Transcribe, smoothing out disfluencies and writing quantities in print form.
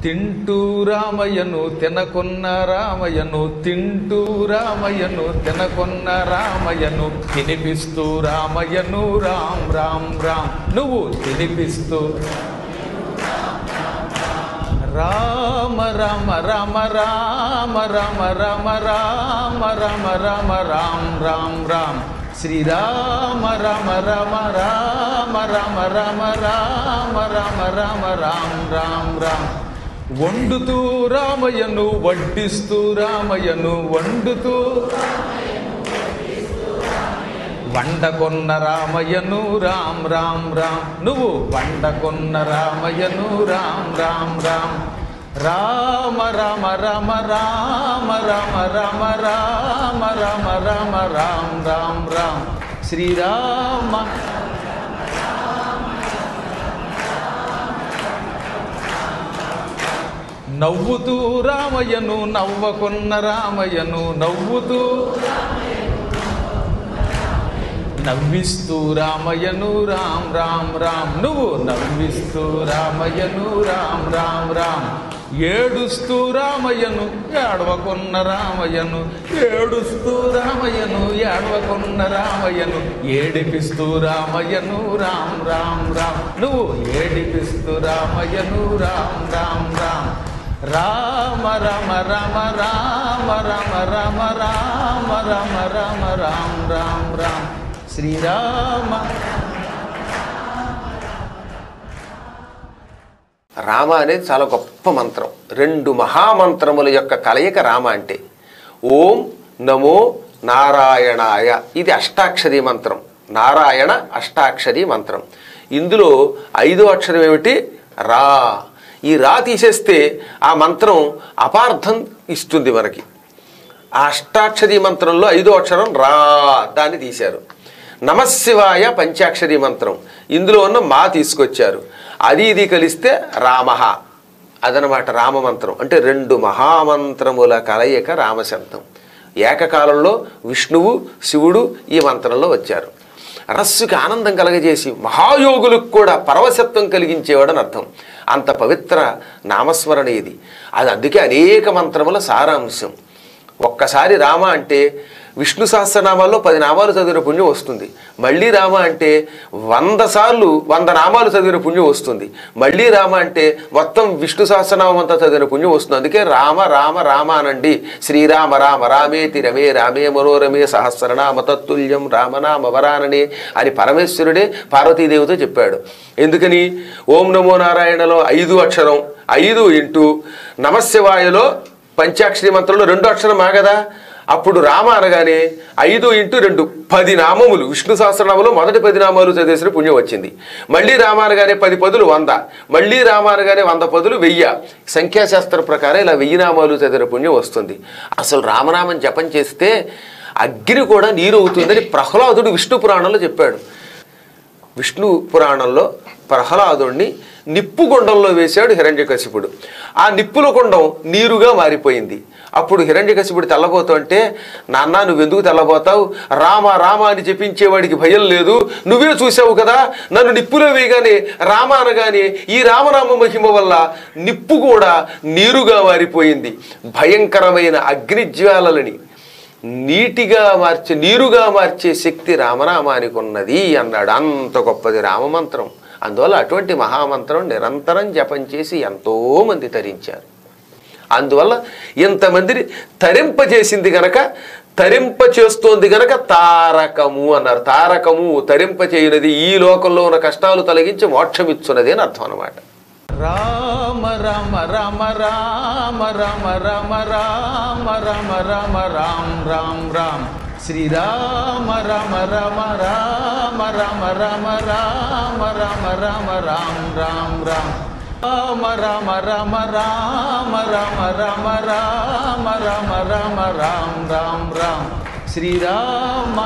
తింటూ రామయ్యను తినకున్న రామయ్యను తింటూ రామయ్యను తినకున్న రామయ్యను తినిపిస్తూ రామయ్యను రామ్ రామ్ రామ్ నువ్వు తినిపిస్తూ రామ రామ రామ రామ రామ రామ రామ రామ రామ రామ్ రామ్ రామ్ శ్రీరామ రామ రామ రామ రామ రామ రామ రామ రామ రామ్ రామ్ రామ్ వండుతూ రామయ్యను వడ్డిస్తూ రామయ్యను వండుతూ వండకొన్న రామయ్యను రామ్ రామ్ రామ్ నువ్వు వండకొన్న రామయ్యను రామ్ రామ్ రామ్ రామ రామ రామ రామ రామ రామ రామ రామ రామ రామ్ రామ్ రామ్ శ్రీరామ నవ్వుతూ రామయ్యను నవ్వకొన్న రామయ్యను నవ్వుతూ నవ్విస్తూ రామయ్యను రామ్ రామ్ రామ్ నువ్వు నవ్విస్తూ రామయ్యను రామ్ రామ్ రామ్ ఏడుస్తూ రామయ్యను ఏడవకొన్న రామయ్యను ఏడుస్తూ రామయ్యను ఏడవకొన్న రామయ్యను ఏడిపిస్తూ రామయ్యను రామ్ రామ్ రామ్ నువ్వు ఏడిపిస్తూ రామయ్యను రామ్ రామ్ రామ్ రామ రామ రామ రామ రామ రామ రామ రామ రామ రామ్ రామ్ రామ్ శ్రీరామ. రామ అనేది చాలా గొప్ప మంత్రం. రెండు మహామంత్రముల యొక్క కలయిక రామ అంటే. ఓం నమో నారాయణాయ ఇది అష్టాక్షరీ మంత్రం. నారాయణ అష్టాక్షరీ మంత్రం. ఇందులో 5వ అక్షరం ఏమిటి? రా. ఈ రా తీసేస్తే ఆ మంత్రం అపార్థం ఇస్తుంది మనకి. ఆ అష్టాక్షరీ మంత్రంలో 5వ అక్షరం రా, దాన్ని తీశారు. నమశివాయ పంచాక్షరీ మంత్రం, ఇందులో ఉన్న మా తీసుకొచ్చారు. అది ఇది కలిస్తే రామః, అదనమాట రామమంత్రం. అంటే రెండు మహామంత్రముల కలయిక రామశబ్దం. ఏకకాలంలో విష్ణువు శివుడు ఈ మంత్రంలో వచ్చారు. రస్సుకి ఆనందం కలగజేసి మహాయోగులకు కూడా పరవశత్వం కలిగించేవాడని అర్థం. అంత పవిత్ర నామస్మరణ ఇది. అది అందుకే అనేక మంత్రముల సారాంశం. ఒక్కసారి రామ అంటే విష్ణు సహస్రనామాల్లో 10 నామాలు చదివిన పుణ్యం వస్తుంది. మళ్ళీ రామ అంటే 100 సార్లు 100 నామాలు చదివిన పుణ్యం వస్తుంది. మళ్ళీ రామ అంటే మొత్తం విష్ణు సహస్రనామం అంతా చదివిన పుణ్యం వస్తుంది. అందుకే రామ రామ రామ అనండి. శ్రీరామ రామ రామేతి రమే రామే మనోరమే సహస్రనామ తత్తుల్యం రామనామ వరాననే అని పరమేశ్వరుడే పార్వతీదేవితో చెప్పాడు. ఎందుకని? ఓం నమో నారాయణలో 5 అక్షరం, 5 ఇంటూ నమశివాయలో పంచాక్షరి మంత్రంలో 2 అక్షరం కదా. అప్పుడు రామ అనగానే 5 ఇంటూ 2 10 నామములు. విష్ణు సహస్రనామంలో మొదటి 10 నామాలు చదివేసిన పుణ్యం వచ్చింది. మళ్ళీ రామ అనగానే 10 పదులు 100, మళ్ళీ రామ అనగానే 100 పదులు 1000. సంఖ్యాశాస్త్రం ప్రకారం ఇలా 1000 నామాలు చదివిన పుణ్యం వస్తుంది. అసలు రామనామం జపం చేస్తే అగ్ని కూడా నీరు అవుతుందని ప్రహ్లాదుడు విష్ణు పురాణంలో చెప్పాడు. విష్ణు పురాణంలో ప్రహ్లాదుడిని నిప్పు గుండంలో వేశాడు హిరణ్యకశిపుడు. ఆ నిప్పుల గుండం నీరుగా మారిపోయింది. అప్పుడు హిరణ్యకశిపుడు తెల్లబోతుంటే, నాన్న నువ్వెందుకు తెల్లబోతావు? రామ రామ అని జపించేవాడికి భయం లేదు, నువ్వే చూసావు కదా, నన్ను నిప్పులో వేయగానే రామ అనగానే ఈ రామనామ మహిమ వల్ల నిప్పు కూడా నీరుగా మారిపోయింది. భయంకరమైన అగ్నిజ్వాలలని నీరుగా మార్చే శక్తి రామనామానికి ఉన్నది అన్నాడు. అంత గొప్పది రామమంత్రం. అందువల్ల అటువంటి మహామంత్రం నిరంతరం జపం చేసి ఎంతోమంది తరించారు. అందువల్ల ఇంతమందిని తరింపజేసింది గనక, తరింపచేస్తోంది గనక తారకము అన్నారు. తారకము తరింపచేయునది, ఈ లోకంలో ఉన్న కష్టాలు తొలగించి మోక్షమిచ్చున్నది అని అర్థం అన్నమాట. రామ రామ రామ రామ రామ రామ రామ రామ రామ రామ్ రామ్ రామ్ శ్రీరామ రామ రామ రామ రామ రామ రామ రామ రామ రామ్ రామ్ రామ్ రామ రామ రామ రామ రామ రామ రామ రామ రామ రామ్ రామ్ రామ్ శ్రీరామ